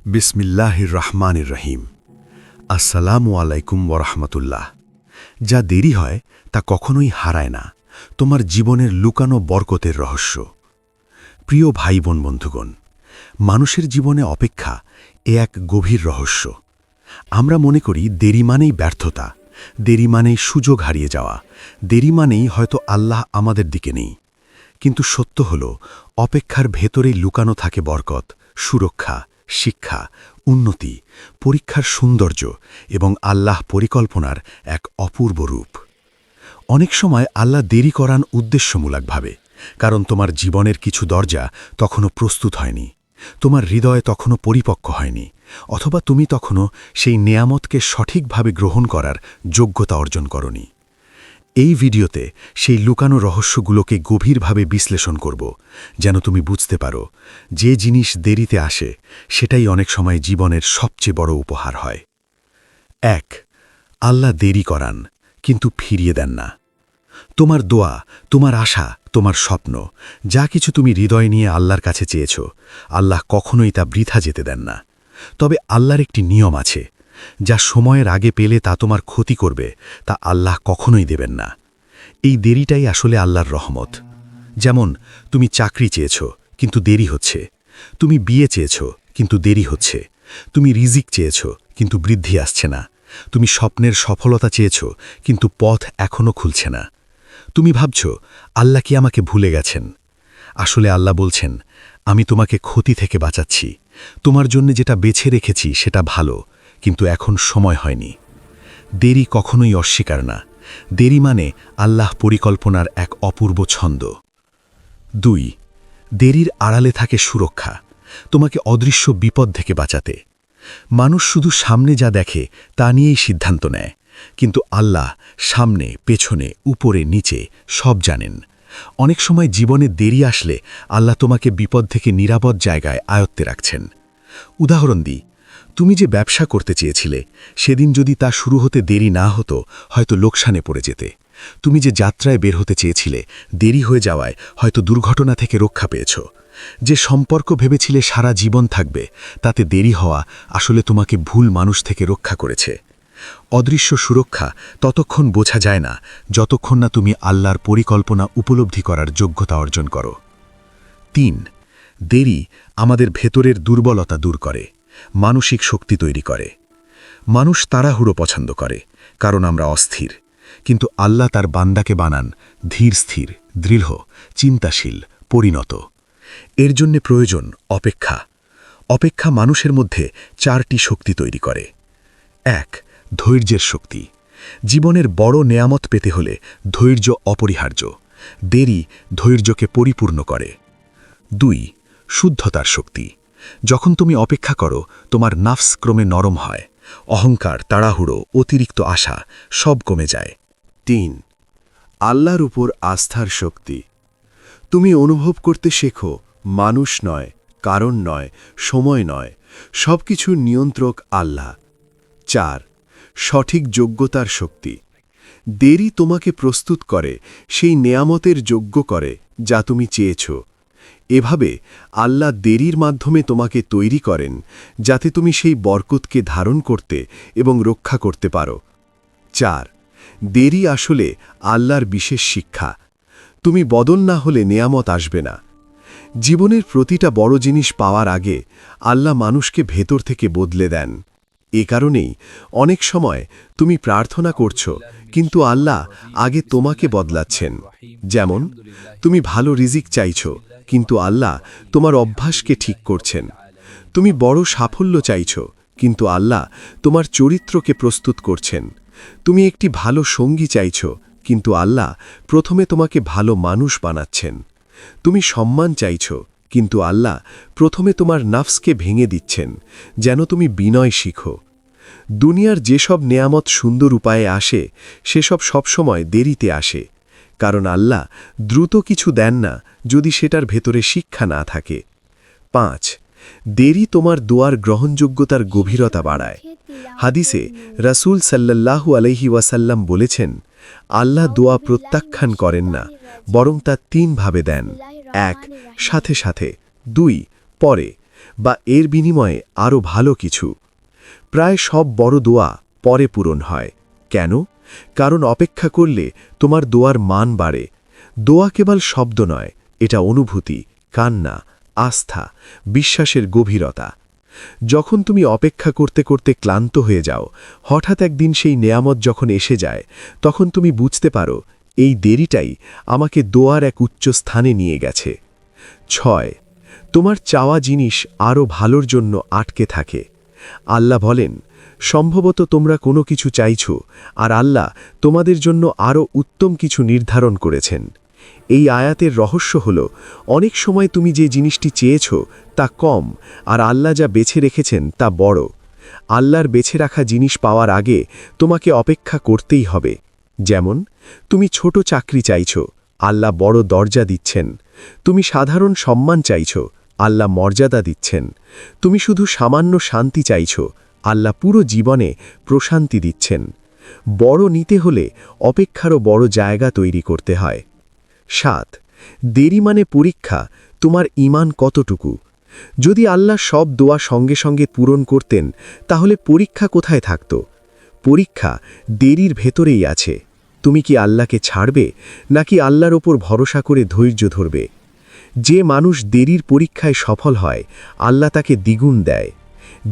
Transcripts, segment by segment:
বিসমিল্লাহির রহমানির রহিম। আসসালামু আলাইকুম ওরহমতুল্লাহ। যা দেরি হয় তা কখনোই হারায় না তোমার জীবনের লুকানো বরকতের রহস্য। প্রিয় ভাই বোন বন্ধুগণ, মানুষের জীবনে অপেক্ষা এক গভীর রহস্য। আমরা মনে করি দেরি মানেই ব্যর্থতা, দেরি মানেই সুযোগ হারিয়ে যাওয়া, দেরি মানেই হয়তো আল্লাহ আমাদের দিকে নেই। কিন্তু সত্য হল, অপেক্ষার ভেতরেই লুকানো থাকে বরকত, সুরক্ষা, শিক্ষা, উন্নতি, পরীক্ষার সৌন্দর্য এবং আল্লাহ পরিকল্পনার এক অপূর্ব রূপ। অনেক সময় আল্লাহ দেরি করান উদ্দেশ্যমূলকভাবে, কারণ তোমার জীবনের কিছু দরজা তখনও প্রস্তুত হয়নি, তোমার হৃদয় তখনও পরিপক্ক হয়নি, অথবা তুমি তখনও সেই নেয়ামতকে সঠিকভাবে গ্রহণ করার যোগ্যতা অর্জন করনি। এই ভিডিওতে সেই লুকানো রহস্যগুলোকে গভীরভাবে বিশ্লেষণ করব, যেন তুমি বুঝতে পারো যে জিনিস দেরিতে আসে সেটাই অনেক সময় জীবনের সবচেয়ে বড় উপহার হয়। ১. আল্লাহ দেরি করান, কিন্তু ফিরিয়ে দেন না। তোমার দোয়া, তোমার আশা, তোমার স্বপ্ন, যা কিছু তুমি হৃদয় নিয়ে আল্লাহর কাছে চেয়েছ, আল্লাহ কখনোই তা বৃথা যেতে দেন না। তবে আল্লাহর একটি নিয়ম আছে, যা সময়ের আগে পেলে তা তোমার ক্ষতি করবে, তা আল্লাহ কখনোই দেবেন না। এই দেরিটাই আসলে আল্লাহর রহমত। যেমন তুমি চাকরি চেয়েছ, কিন্তু দেরি হচ্ছে। তুমি বিয়ে চেয়েছ, কিন্তু দেরি হচ্ছে। তুমি রিজিক চেয়েছ, কিন্তু বৃদ্ধি আসছে না। তুমি স্বপ্নের সফলতা চেয়েছ, কিন্তু পথ এখনও খুলছে না। তুমি ভাবছ, আল্লাহ কি আমাকে ভুলে গেছেন? আসলে আল্লাহ বলছেন, আমি তোমাকে ক্ষতি থেকে বাঁচাচ্ছি। তোমার জন্য যেটা বেছে রেখেছি সেটা ভালো, কিন্তু এখন সময় হয়নি। দেরি কখনোই অস্বীকার না, দেরি মানে আল্লাহ পরিকল্পনার এক অপূর্ব ছন্দ। ২. দেরির আড়ালে থাকে সুরক্ষা, তোমাকে অদৃশ্য বিপদ থেকে বাঁচাতে। মানুষ শুধু সামনে যা দেখে তা নিয়েই সিদ্ধান্ত নেয়, কিন্তু আল্লাহ সামনে, পেছনে, উপরে, নিচে সব জানেন। অনেক সময় জীবনে দেরি আসলে আল্লাহ তোমাকে বিপদ থেকে নিরাপদ জায়গায় আয়ত্তে রাখছেন। উদাহরণ দিই, তুমি যে ব্যবসা করতে চেয়েছিলে, সেদিন যদি তা শুরু হতে দেরি না হতো, হয়তো লোকসানে পড়ে যেতে। তুমি যে যাত্রায় বের হতে চেয়েছিলে, দেরি হয়ে যাওয়ায় হয়তো দুর্ঘটনা থেকে রক্ষা পেয়েছ। যে সম্পর্ক ভেবেছিলে সারা জীবন থাকবে, তাতে দেরি হওয়া আসলে তোমাকে ভুল মানুষ থেকে রক্ষা করেছে। অদৃশ্য সুরক্ষা ততক্ষণ বোঝা যায় না, যতক্ষণ না তুমি আল্লাহর পরিকল্পনা উপলব্ধি করার যোগ্যতা অর্জন করো। ৩. দেরি আমাদের ভেতরের দুর্বলতা দূর করে, মানসিক শক্তি তৈরি করে। মানুষ তাড়াহুড়ো পছন্দ করে, কারণ আমরা অস্থির। কিন্তু আল্লাহ তার বান্দাকে বানান ধীর স্থির, দৃঢ়, চিন্তাশীল, পরিণত। এর জন্যে প্রয়োজন অপেক্ষা। অপেক্ষা মানুষের মধ্যে 4টি শক্তি তৈরি করে। ১. ধৈর্যের শক্তি। জীবনের বড় নেয়ামত পেতে হলে ধৈর্য অপরিহার্য। দেরি ধৈর্যকে পরিপূর্ণ করে। ২. শুদ্ধতার শক্তি। যখন তুমি অপেক্ষা করো, তোমার নাফস ক্রমে নরম হয়। অহংকার, তাড়াহুড়ো, অতিরিক্ত আশা সব কমে যায়। ৩. আল্লাহর উপর আস্থার শক্তি। তুমি অনুভব করতে শেখো, মানুষ নয়, কারণ নয়, সময় নয়, সবকিছুর নিয়ন্ত্রক আল্লাহ। ৪. সঠিক যোগ্যতার শক্তি। দেরি তোমাকে প্রস্তুত করে সেই নেয়ামতের যোগ্য করে যা তুমি চেয়েছ। এভাবে আল্লাহ দেরির মাধ্যমে তোমাকে তৈরি করেন, যাতে তুমি সেই বরকতকে ধারণ করতে এবং রক্ষা করতে পারো। ৪. দেরি আসলে আল্লাহর বিশেষ শিক্ষা। তুমি বদল না হলে নেয়ামত আসবে না। জীবনের প্রতিটা বড় জিনিস পাওয়ার আগে আল্লাহ মানুষকে ভেতর থেকে বদলে দেন। এ কারণেই অনেক সময় তুমি প্রার্থনা করছ, কিন্তু আল্লাহ আগে তোমাকে বদলাচ্ছেন। যেমন, তুমি ভালো রিজিক চাইছ, কিন্তু আল্লাহ তোমার অভ্যাসকে ঠিক করছেন। তুমি বড় সাফল্য চাইছ, কিন্তু আল্লাহ তোমার চরিত্রকে প্রস্তুত করছেন। তুমি একটি ভালো সঙ্গী চাইছ, কিন্তু আল্লাহ প্রথমে তোমাকে ভালো মানুষ বানাচ্ছেন। তুমি সম্মান চাইছ, কিন্তু আল্লাহ প্রথমে তোমার নাফসকে ভেঙে দিচ্ছেন, যেন তুমি বিনয় শিখো। দুনিয়ার যেসব নেয়ামত সুন্দর উপায়ে আসে, সেসব সবসময় দেরিতে আসে, কারণ আল্লাহ দ্রুত কিছু দেন না যদি সেটার ভেতরে শিক্ষা না থাকে। ৫. দেরি তোমার দোয়ার গ্রহণযোগ্যতার গভীরতা বাড়ায়। হাদিসে রাসূল সাল্লাল্লাহু আলাইহি ওয়াসাল্লাম বলেছেন, আল্লাহ দোয়া প্রত্যাখ্যান করেন না, বরং তা 3 ভাবে দেন। ১. সাথে সাথে। ২. পরে। বা এর বিনিময়ে আরও ভালো কিছু। প্রায় সব বড় দোয়া পরে পূরণ হয়। কেন? কারণ অপেক্ষা করলে তোমার দোয়ার মান বাড়ে। দোয়া কেবল শব্দ নয়, এটা অনুভূতি, কান্না, আস্থা, বিশ্বাসের গভীরতা। যখন তুমি অপেক্ষা করতে করতে ক্লান্ত হয়ে যাও, হঠাৎ একদিন সেই নেয়ামত যখন এসে যায়, তখন তুমি বুঝতে পারো এই দেরিটাই আমাকে দোয়ার এক উচ্চ স্থানে নিয়ে গেছে। 6. তোমার চাওয়া জিনিস আরও ভালোর জন্য আটকে থাকে। আল্লাহ বলেন, সম্ভবত তোমরা কোনো কিছু চাইছ, আর আল্লাহ তোমাদের জন্য আরও উত্তম কিছু নির্ধারণ করেছেন। এই আয়াতের রহস্য হল, অনেক সময় তুমি যে জিনিসটি চেয়েছ তা কম, আর আল্লাহ যা বেছে রেখেছেন তা বড়। আল্লাহর বেছে রাখা জিনিস পাওয়ার আগে তোমাকে অপেক্ষা করতেই হবে। যেমন, তুমি ছোট চাকরি চাইছ, আল্লাহ বড় দরজা দিচ্ছেন। তুমি সাধারণ সম্মান চাইছ, আল্লাহ মর্যাদা দিচ্ছেন। তুমি শুধু সামান্য শান্তি চাইছ, আল্লাহ পুরো জীবনে প্রশান্তি দিচ্ছেন। বড় নিতে হলে অপেক্ষারও বড় জায়গা তৈরি করতে হয়। 7. দেরি মানে পরীক্ষা, তোমার ঈমান কতটুকু। যদি আল্লাহ সব দোয়া সঙ্গে সঙ্গে পূরণ করতেন, তাহলে পরীক্ষা কোথায় থাকত? পরীক্ষা দেরির ভেতরেই আছে। তুমি কি আল্লাহকে ছাড়বে, নাকি আল্লাহর ওপর ভরসা করে ধৈর্য ধরবে? যে মানুষ দেরির পরীক্ষায় সফল হয়, আল্লাহ তাকে দ্বিগুণ দেয়।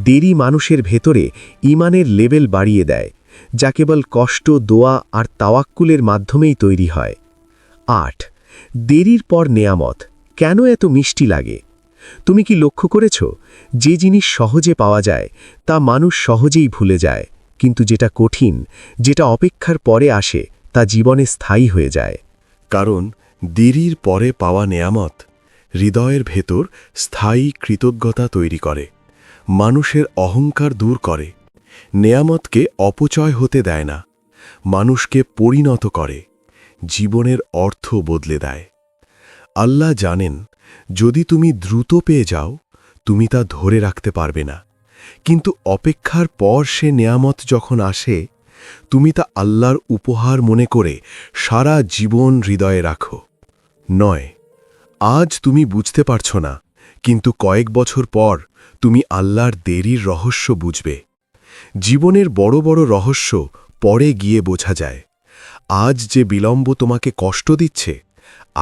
দেরি মানুষের ভেতরে ঈমানের লেভেল বাড়িয়ে দেয়, যা কেবল কষ্ট, দোয়া আর তাওয়াক্কুলের মাধ্যমেই তৈরি হয়। 8. দেরির পর নেয়ামত কেন এত মিষ্টি লাগে? তুমি কি লক্ষ্য করেছ, যে জিনিস সহজে পাওয়া যায় তা মানুষ সহজেই ভুলে যায়, কিন্তু যেটা কঠিন, যেটা অপেক্ষার পরে আসে, তা জীবনে স্থায়ী হয়ে যায়। কারণ দেরির পরে পাওয়া নেয়ামত হৃদয়ের ভেতর স্থায়ী কৃতজ্ঞতা তৈরি করে, মানুষের অহংকার দূর করে, নেয়ামতকে অপচয় হতে দেয় না, মানুষকে পরিণত করে, জীবনের অর্থ বদলে দেয়। আল্লাহ জানেন, যদি তুমি দ্রুত পেয়ে যাও, তুমি তা ধরে রাখতে পারবে না, কিন্তু অপেক্ষার পর সে নেয়ামত যখন আসে, তুমি তা আল্লাহর উপহার মনে করে সারা জীবন হৃদয়ে রাখো। 9. আজ তুমি বুঝতে পারছ না, কিন্তু কয়েক বছর পর তুমি আল্লাহর দেরির রহস্য বুঝবে। জীবনের বড় বড় রহস্য পরে গিয়ে বোঝা যায়। আজ যে বিলম্ব তোমাকে কষ্ট দিচ্ছে,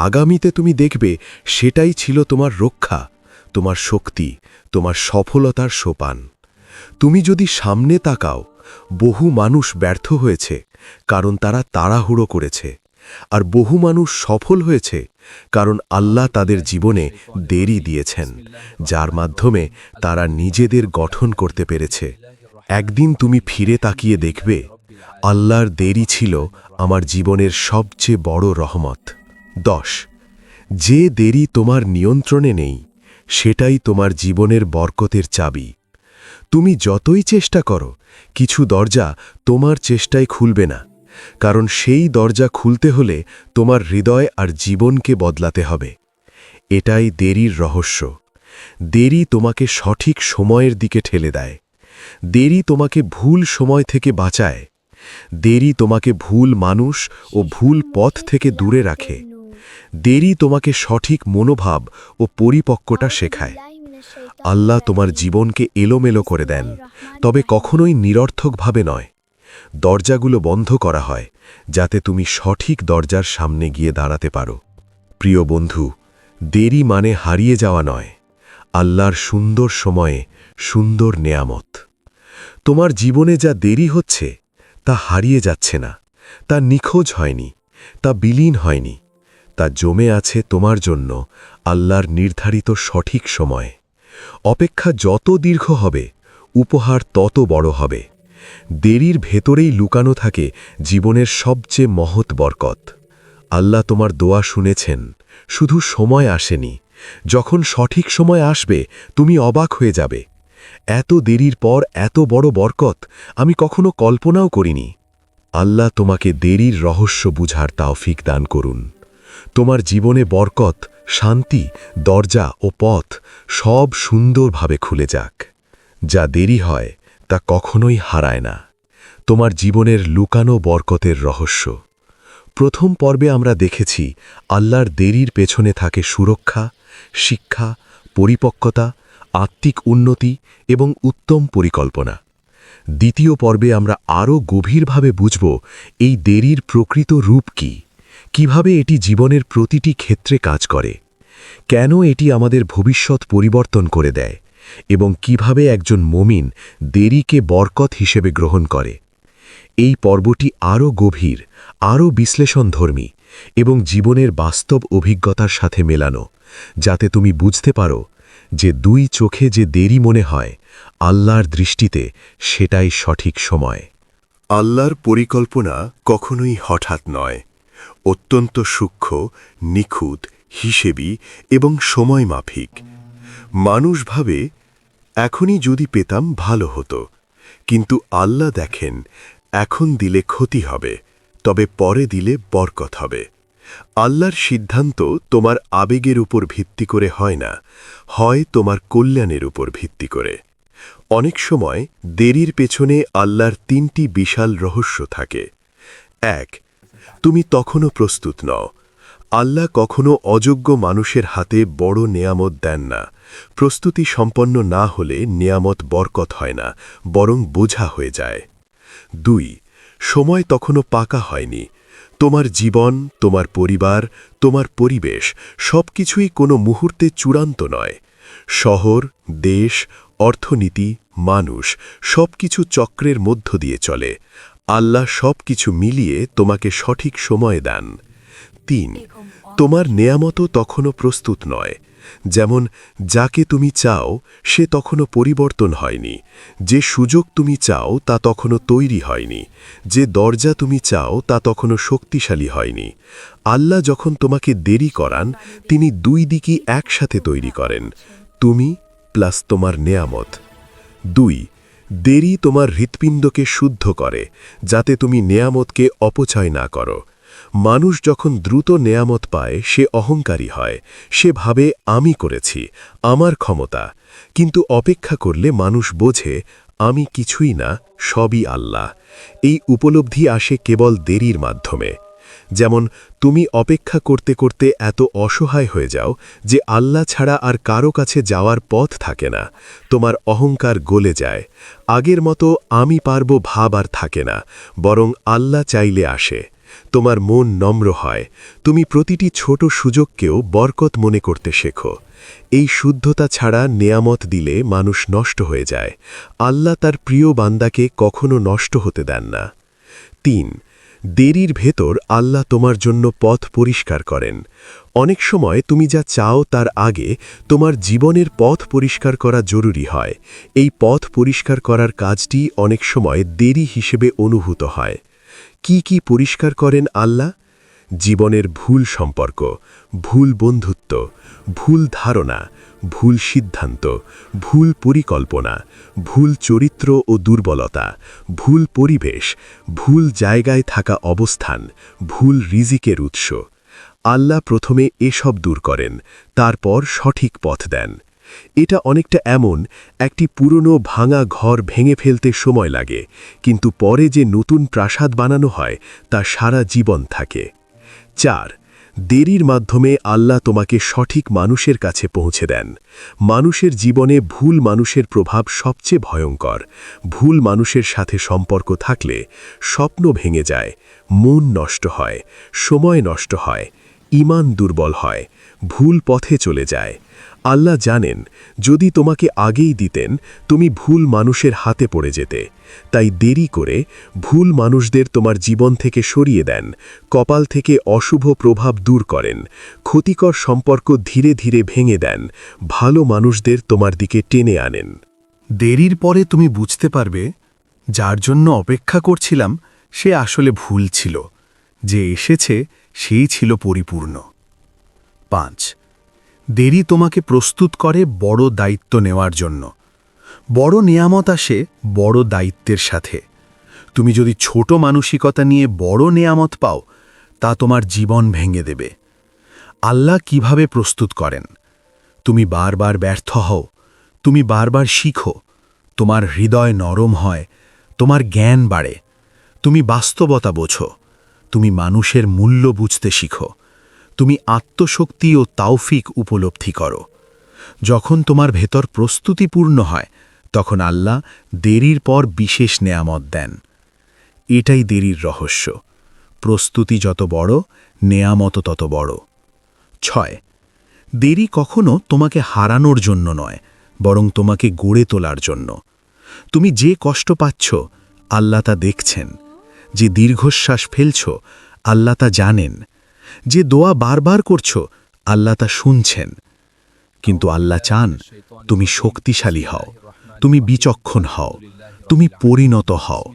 আগামীতে তুমি দেখবে সেটাই ছিল তোমার রক্ষা, তোমার শক্তি, তোমার সফলতার সোপান। তুমি যদি সামনে তাকাও, বহু মানুষ ব্যর্থ হয়েছে কারণ তারা তাড়াহুড়ো করেছে, আর বহু মানুষ সফল হয়েছে কারণ আল্লাহ তাদের জীবনে দেরি দিয়েছেন, যার মাধ্যমে তারা নিজেদের গঠন করতে পেরেছে। একদিন তুমি ফিরে তাকিয়ে দেখবে, আল্লাহর দেরি ছিল আমার জীবনের সবচেয়ে বড় রহমত। 10. যে দেরি তোমার নিয়ন্ত্রণে নেই, সেটাই তোমার জীবনের বরকতের চাবি। তুমি যতই চেষ্টা করো, কিছু দরজা তোমার চেষ্টায় খুলবে না, কারণ সেই দরজা খুলতে হলে তোমার হৃদয় আর জীবনকে বদলাতে হবে। এটাই দেরির রহস্য। দেরি তোমাকে সঠিক সময়ের দিকে ঠেলে দেয়। দেরি তোমাকে ভুল সময় থেকে বাঁচায়। দেরি তোমাকে ভুল মানুষ ও ভুল পথ থেকে দূরে রাখে। দেরি তোমাকে সঠিক মনোভাব ও পরিপক্কতা শেখায়। আল্লাহ তোমার জীবনকে এলোমেলো করে দেন, তবে কখনোই নিরর্থকভাবে নয়। দরজাগুলো বন্ধ করা হয় যাতে তুমি সঠিক দরজার সামনে গিয়ে দাঁড়াতে পারো। প্রিয় বন্ধু, দেরি মানে হারিয়ে যাওয়া নয়, আল্লাহর সুন্দর সময়ে সুন্দর নেয়ামত। তোমার জীবনে যা দেরি হচ্ছে তা হারিয়ে যাচ্ছে না, তা নিখোঁজ হয়নি, তা বিলীন হয়নি, তা জমে আছে তোমার জন্য আল্লাহর নির্ধারিত সঠিক সময়ে। অপেক্ষা যত দীর্ঘ হবে, উপহার তত বড় হবে। দেরির ভেতরেই লুকানো থাকে জীবনের সবচেয়ে মহৎ বরকত। আল্লাহ তোমার দোয়া শুনেছেন, শুধু সময় আসেনি। যখন সঠিক সময় আসবে, তুমি অবাক হয়ে যাবে। এত দেরির পর এত বড় বরকত আমি কখনো কল্পনাও করিনি। আল্লাহ তোমাকে দেরির রহস্য বুঝার তৌফিক দান করুন। তোমার জীবনে বরকত, শান্তি, দরজা ও পথ সব সুন্দরভাবে খুলে যাক। যা দেরি হয় তা কখনোই হারায় না। তোমার জীবনের লুকানো বরকতের রহস্য। প্রথম পর্বে আমরা দেখেছি আল্লাহর দেরির পেছনে থাকে সুরক্ষা, শিক্ষা, পরিপক্কতা আত্মিক উন্নতি এবং উত্তম পরিকল্পনা। দ্বিতীয় পর্বে আমরা আরও গভীরভাবে বুঝব এই দেরির প্রকৃত রূপ কী, কিভাবে এটি জীবনের প্রতিটি ক্ষেত্রে কাজ করে, কেন এটি আমাদের ভবিষ্যৎ পরিবর্তন করে দেয় এবং কিভাবে একজন মুমিন দেরিকে বরকত হিসেবে গ্রহণ করে। এই পর্বটি আরও গভীর, আরও বিশ্লেষণধর্মী এবং জীবনের বাস্তব অভিজ্ঞতার সাথে মেলানো, যাতে তুমি বুঝতে পারো যে দুই চোখে যে দেরি মনে হয়, আল্লাহর দৃষ্টিতে সেটাই সঠিক সময়। আল্লাহর পরিকল্পনা কখনোই হঠাৎ নয়, অত্যন্ত সূক্ষ্ম, নিখুঁত, হিসেবি এবং সময়মাফিক। মানুষ ভাবে এখনই যদি পেতাম ভালো হতো, কিন্তু আল্লাহ দেখেন এখন দিলে ক্ষতি হবে, তবে পরে দিলে বরকত হবে। আল্লাহর সিদ্ধান্ত তোমার আবেগের উপর ভিত্তি করে হয় না, হয় তোমার কল্যাণের উপর ভিত্তি করে। অনেক সময় দেরির পেছনে আল্লাহর ৩টি বিশাল রহস্য থাকে। ১. তুমি তখনও প্রস্তুত নও। আল্লাহ কখনো অযোগ্য মানুষের হাতে বড় নেয়ামত দেন না। প্রস্তুতি সম্পন্ন না হলে নেয়ামত বরকত হয় না, বরং বোঝা হয়ে যায়। ২. সময় তখনও পাকা হয়নি। তোমার জীবন, তোমার পরিবার, তোমার পরিবেশ সবকিছুই কোনো মুহূর্তে চূড়ান্ত নয়। শহর, দেশ, অর্থনীতি, মানুষ সবকিছু চক্রের মধ্য দিয়ে চলে। আল্লাহ সবকিছু মিলিয়ে তোমাকে সঠিক সময় দেন। ৩. তোমার নেয়ামতও তখনও প্রস্তুত নয়। যেমন যাকে তুমি চাও সে তখনও পরিবর্তন হয়নি, যে সুযোগ তুমি চাও তা তখনও তৈরি হয়নি, যে দরজা তুমি চাও তা তখনও শক্তিশালী হয়নি। আল্লাহ যখন তোমাকে দেরি করান, তিনি দুই দিকই একসাথে তৈরি করেন, তুমি প্লাস তোমার নেয়ামত। ২. দেরি তোমার হৃৎপিণ্ডকে শুদ্ধ করে, যাতে তুমি নেয়ামতকে অপচয় না করো। মানুষ যখন দ্রুত নেয়ামত পায় সে অহংকারী হয়, সে ভাবে আমি করেছি, আমার ক্ষমতা। কিন্তু অপেক্ষা করলে মানুষ বোঝে আমি কিছুই না, সবই আল্লাহ। এই উপলব্ধি আসে কেবল দেরির মাধ্যমে। যেমন তুমি অপেক্ষা করতে করতে এত অসহায় হয়ে যাও যে আল্লাহ ছাড়া আর কারো কাছে যাওয়ার পথ থাকে না। তোমার অহংকার গলে যায়, আগের মতো আমি পারব ভাব আর থাকে না, বরং আল্লাহ চাইলে আসে। তোমার মন নম্র হয়, তুমি প্রতিটি ছোট সুযোগকেও বরকত মনে করতে শেখো। এই শুদ্ধতা ছাড়া নেয়ামত দিলে মানুষ নষ্ট হয়ে যায়। আল্লাহ তার প্রিয় বান্দাকে কখনো নষ্ট হতে দেন না। ৩. দেরির ভেতর আল্লাহ তোমার জন্য পথ পরিষ্কার করেন। অনেক সময় তুমি যা চাও তার আগে তোমার জীবনের পথ পরিষ্কার করা জরুরি হয়। এই পথ পরিষ্কার করার কাজটি অনেক সময় দেরি হিসেবে অনুভূত হয়। কি কি পরিষ্কার করেন আল্লাহ? জীবনের ভুল সম্পর্ক, ভুল বন্ধুত্ব, ভুল ধারণা, ভুল সিদ্ধান্ত, ভুল পরিকল্পনা, ভুল চরিত্র ও দুর্বলতা, ভুল পরিবেশ, ভুল জায়গায় থাকা অবস্থান, ভুল রিজিকের উৎস। আল্লাহ প্রথমে এসব দূর করেন, তারপর সঠিক পথ দেন। এটা অনেকটা এমন, একটি পুরনো ভাঙা ঘর ভেঙে ফেলতে সময় লাগে, কিন্তু পরে যে নতুন প্রাসাদ বানানো হয় তা সারা জীবন থাকে। ৪. দেরির মাধ্যমে আল্লাহ তোমাকে সঠিক মানুষের কাছে পৌঁছে দেন। মানুষের জীবনে ভুল মানুষের প্রভাব সবচেয়ে ভয়ঙ্কর। ভুল মানুষের সাথে সম্পর্ক থাকলে স্বপ্ন ভেঙে যায়, মন নষ্ট হয়, সময় নষ্ট হয়, ঈমান দুর্বল হয়, ভুল পথে চলে যায়। আল্লাহ জানেন যদি তোমাকে আগেই দিতেন তুমি ভুল মানুষের হাতে পড়ে যেতে। তাই দেরি করে ভুল মানুষদের তোমার জীবন থেকে সরিয়ে দেন, কপাল থেকে অশুভ প্রভাব দূর করেন, ক্ষতিকর সম্পর্ক ধীরে ধীরে ভেঙে দেন, ভালো মানুষদের তোমার দিকে টেনে আনেন। দেরির পরে তুমি বুঝতে পারবে যার জন্য অপেক্ষা করছিলাম সে আসলে ভুল ছিল, যে এসেছে সেই ছিল পরিপূর্ণ। ৫. দেরি তোমাকে প্রস্তুত করে বড় দায়িত্ব নেওয়ার জন্য। বড় নেয়ামত আসে বড় দায়িত্বের সাথে। তুমি যদি ছোট মানসিকতা নিয়ে বড় নেয়ামত পাও, তা তোমার জীবন ভেঙে দেবে। আল্লাহ কিভাবে প্রস্তুত করেন? তুমি বারবার ব্যর্থ হও, তুমি বারবার শিখো, তোমার হৃদয় নরম হয়, তোমার জ্ঞান বাড়ে, তুমি বাস্তবতা বোঝো, তুমি মানুষের মূল্য বুঝতে শিখো, তুমি আত্মশক্তি ও তাওফিক উপলব্ধি করো। যখন তোমার ভেতর প্রস্তুতিপূর্ণ হয় তখন আল্লাহ দেরির পর বিশেষ নেয়ামত দেন। এটাই দেরির রহস্য। প্রস্তুতি যত বড়, নেয়ামত তত বড়। 6. দেরি কখনো তোমাকে হারানোর জন্য নয়, বরং তোমাকে গড়ে তোলার জন্য। তুমি যে কষ্ট পাচ্ছ, আল্লাহ তা দেখছেন। যে দীর্ঘশ্বাস ফেলছ, আল্লাহ তা জানেন। যে দোয়া বারবার করছ, আল্লাহ তা শুনছেন। কিন্তু আল্লাহ চান তুমি শক্তিশালী হও, তুমি বিচক্ষণ হও, তুমি পরিণত হও,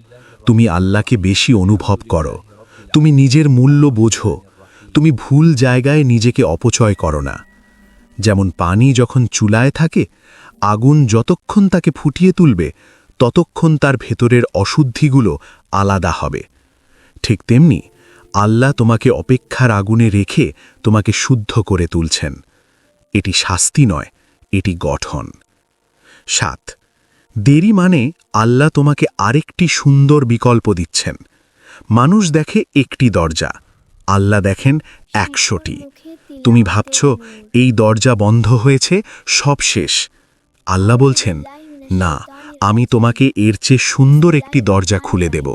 তুমি আল্লাহকে বেশি অনুভব করো, তুমি নিজের মূল্য বোঝো, তুমি ভুল জায়গায় নিজেকে অপচয় করো না। যেমন পানি যখন চুলায় থাকে, আগুন যতক্ষণ তাকে ফুটিয়ে তুলবে ততক্ষণ তার ভেতরের অশুদ্ধিগুলো আলাদা হবে। ঠিক তেমনি আল্লাহ তোমাকে অপেক্ষার আগুনে রেখে তোমাকে শুদ্ধ করে তুলছেন। এটি শাস্তি নয়, এটি গঠন। 7. দেরি মানে আল্লাহ তোমাকে আরেকটি সুন্দর বিকল্প দিচ্ছেন। মানুষ দেখে একটি দরজা, আল্লাহ দেখেন 100টি। তুমি ভাবছ এই দরজা বন্ধ হয়েছে, সব শেষ। আল্লাহ বলছেন, না, আমি তোমাকে এর চেয়ে সুন্দর একটি দরজা খুলে দেব।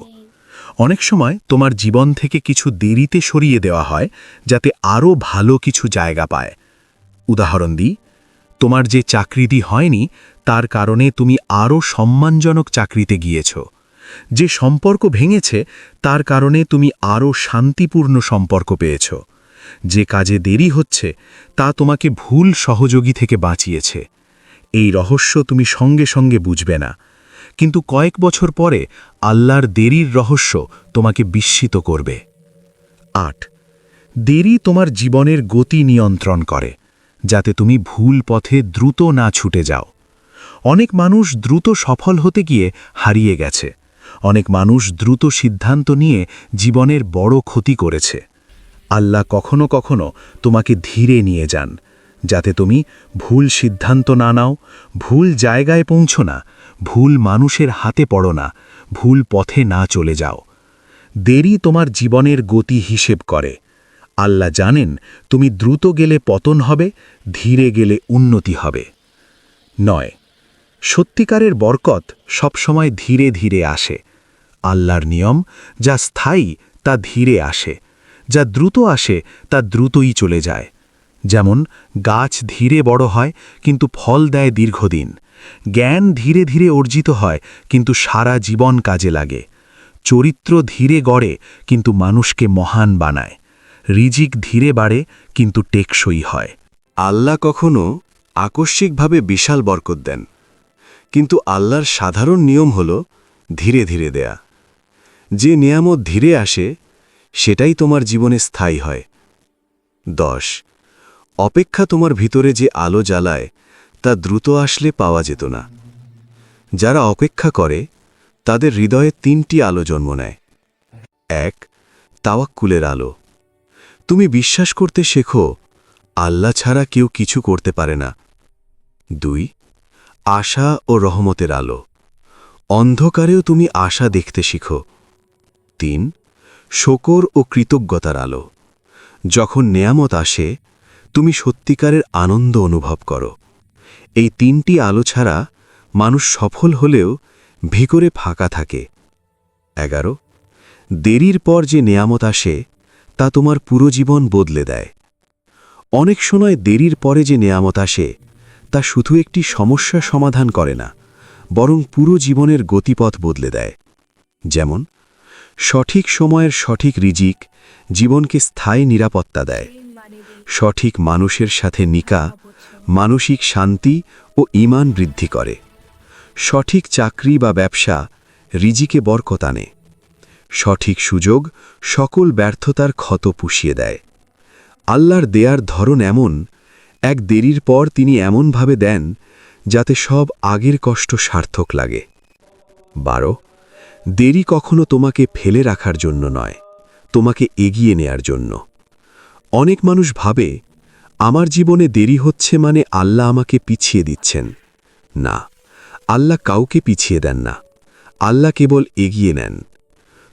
অনেক সময় তোমার জীবন থেকে কিছু দেরিতে সরিয়ে দেওয়া হয় যাতে আরও ভালো কিছু জায়গা পায়। উদাহরণ দিই, তোমার যে চাকরিটি হয়নি তার কারণে তুমি আরও সম্মানজনক চাকরিতে গিয়েছ। যে সম্পর্ক ভেঙেছে তার কারণে তুমি আরও শান্তিপূর্ণ সম্পর্ক পেয়েছ। যে কাজে দেরি হচ্ছে তা তোমাকে ভুল সহযোগী থেকে বাঁচিয়েছে। এই রহস্য তুমি সঙ্গে সঙ্গে বুঝবে না, কিন্তু কয়েক বছর পরে আল্লাহর দেরির রহস্য তোমাকে বিস্মিত করবে। 8. দেরি তোমার জীবনের গতি নিয়ন্ত্রণ করে, যাতে তুমি ভুল পথে দ্রুত না ছুটে যাও। অনেক মানুষ দ্রুত সফল হতে গিয়ে হারিয়ে গেছে। অনেক মানুষ দ্রুত সিদ্ধান্ত নিয়ে জীবনের বড় ক্ষতি করেছে। আল্লাহ কখনো কখনো তোমাকে ধীরে নিয়ে যান, যাতে তুমি ভুল সিদ্ধান্ত না নাও, ভুল জায়গায় পৌঁছো না, ভুল মানুষের হাতে পড়ো না, ভুল পথে না চলে যাও। দেরি তোমার জীবনের গতি হিসেব করে। আল্লাহ জানেন তুমি দ্রুত গেলে পতন হবে, ধীরে গেলে উন্নতি হবে। 9. সত্যিকারের বরকত সবসময় ধীরে ধীরে আসে। আল্লাহর নিয়ম যা স্থায়ী তা ধীরে আসে, যা দ্রুত আসে তা দ্রুতই চলে যায়। যেমন গাছ ধীরে বড় হয় কিন্তু ফল দেয় দীর্ঘদিন। জ্ঞান ধীরে ধীরে অর্জিত হয় কিন্তু সারা জীবন কাজে লাগে। চরিত্র ধীরে গড়ে কিন্তু মানুষকে মহান বানায়। রিজিক ধীরে বাড়ে কিন্তু টেকসই হয়। আল্লাহ কখনো আকস্মিকভাবে বিশাল বরকত দেন, কিন্তু আল্লাহর সাধারণ নিয়ম হল ধীরে ধীরে দেয়া। যে নিয়ামত ধীরে আসে সেটাই তোমার জীবনে স্থায়ী হয়। 10. অপেক্ষা তোমার ভিতরে যে আলো জ্বালায় তা দ্রুত আসলে পাওয়া যেত না। যারা অপেক্ষা করে তাদের হৃদয়ে 3টি আলো জন্ম নেয়। 1. তাওয়াক্কুলের আলো। তুমি বিশ্বাস করতে শেখো আল্লাহ ছাড়া কেউ কিছু করতে পারে না। 2. আশা ও রহমতের আলো। অন্ধকারেও তুমি আশা দেখতে শিখো। 3. শকর ও কৃতজ্ঞতার আলো। যখন নেয়ামত আসে তুমি সত্যিকারের আনন্দ অনুভব করো। এই 3টি আলো ছাড়া মানুষ সফল হলেও ভিতরে ফাঁকা থাকে। 11. দেরির পর যে নেয়ামত আসে তা তোমার পুরো জীবন বদলে দেয়। অনেক সময় দেরির পরে যে নেয়ামত আসে তা শুধু একটি সমস্যা সমাধান করে না, বরং পুরো জীবনের গতিপথ বদলে দেয়। যেমন সঠিক সময়ের সঠিক রিজিক জীবনকে স্থায়ী নিরাপত্তা দেয়। সঠিক মানুষের সাথে নিকা মানসিক শান্তি ও ঈমান বৃদ্ধি করে। সঠিক চাকরি বা ব্যবসা রিজিকে বরকত আনে। সঠিক সুযোগ সকল ব্যর্থতার ক্ষত পুষিয়ে দেয়। আল্লাহর দেয়ার ধরন এমন, এক দেরির পর তিনি এমনভাবে দেন যাতে সব আগের কষ্ট সার্থক লাগে। 12. দেরি কখনো তোমাকে ফেলে রাখার জন্য নয়, তোমাকে এগিয়ে নেয়ার জন্য। অনেক মানুষ ভাবে আমার জীবনে দেরি হচ্ছে মানে আল্লাহ আমাকে পিছিয়ে দিচ্ছেন। না, আল্লাহ কাউকে পিছিয়ে দেন না, আল্লাহ কেবল এগিয়ে নেন।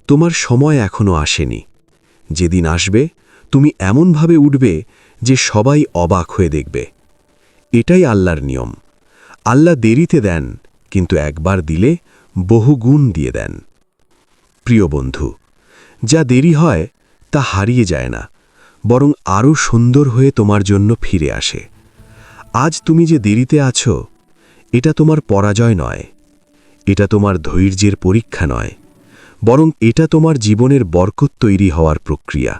তোমার সময় এখনো আসেনি। যেদিন আসবে তুমি এমনভাবে উঠবে যে সবাই অবাক হয়ে দেখবে। এটাই আল্লাহর নিয়ম। আল্লাহ দেরিতে দেন, কিন্তু একবার দিলে বহুগুণ দিয়ে দেন। প্রিয় বন্ধু, যা দেরি হয় তা হারিয়ে যায় না, বরং আরও সুন্দর হয়ে তোমার জন্য ফিরে আসে। আজ তুমি যে দেরিতে আছো, এটা তোমার পরাজয় নয়, এটা তোমার ধৈর্যের পরীক্ষা নয়, বরং এটা তোমার জীবনের বরকত তৈরি হওয়ার প্রক্রিয়া।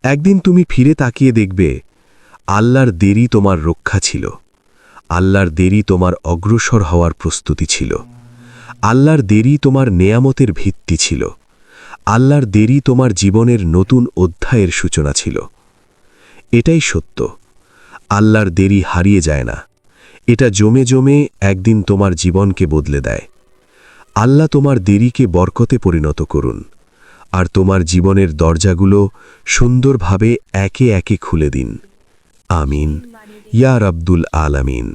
একদিন তুমি ফিরে তাকিয়ে দেখবে, আল্লাহর দেরি তোমার রক্ষা ছিল, আল্লাহর দেরি তোমার অগ্রসর হওয়ার প্রস্তুতি ছিল, আল্লাহর দেরি তোমার নেয়ামতের ভিত্তি ছিল, আল্লাহর দেরি তোমার জীবনের নতুন অধ্যায়ের সূচনা ছিল। এটাই সত্য, আল্লাহর দেরি হারিয়ে যায় না, এটা জমে জমে একদিন তোমার জীবনকে বদলে দেয়। আল্লাহ তোমার দেরিকে বরকতে পরিণত করুন, আর তোমার জীবনের দরজাগুলো সুন্দরভাবে একে একে খুলে দিন। আমিন ইয়া রাব্বুল আলামিন।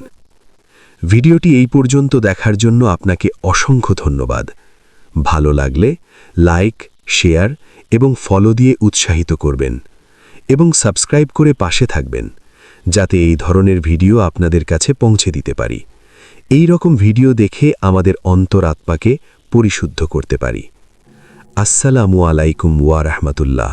ভিডিওটি এই পর্যন্ত দেখার জন্য আপনাকে অসংখ্য ধন্যবাদ। ভালো লাগলে লাইক, শেয়ার এবং ফলো দিয়ে উৎসাহিত করবেন, এবং সাবস্ক্রাইব করে পাশে থাকবেন, যাতে এই ধরনের ভিডিও আপনাদের কাছে পৌঁছে দিতে পারি। এই রকম ভিডিও দেখে আমাদের অন্তরাত্মাকে পরিশুদ্ধ করতে পারি। আসসালামু আলাইকুম ওয়া রাহমাতুল্লাহ।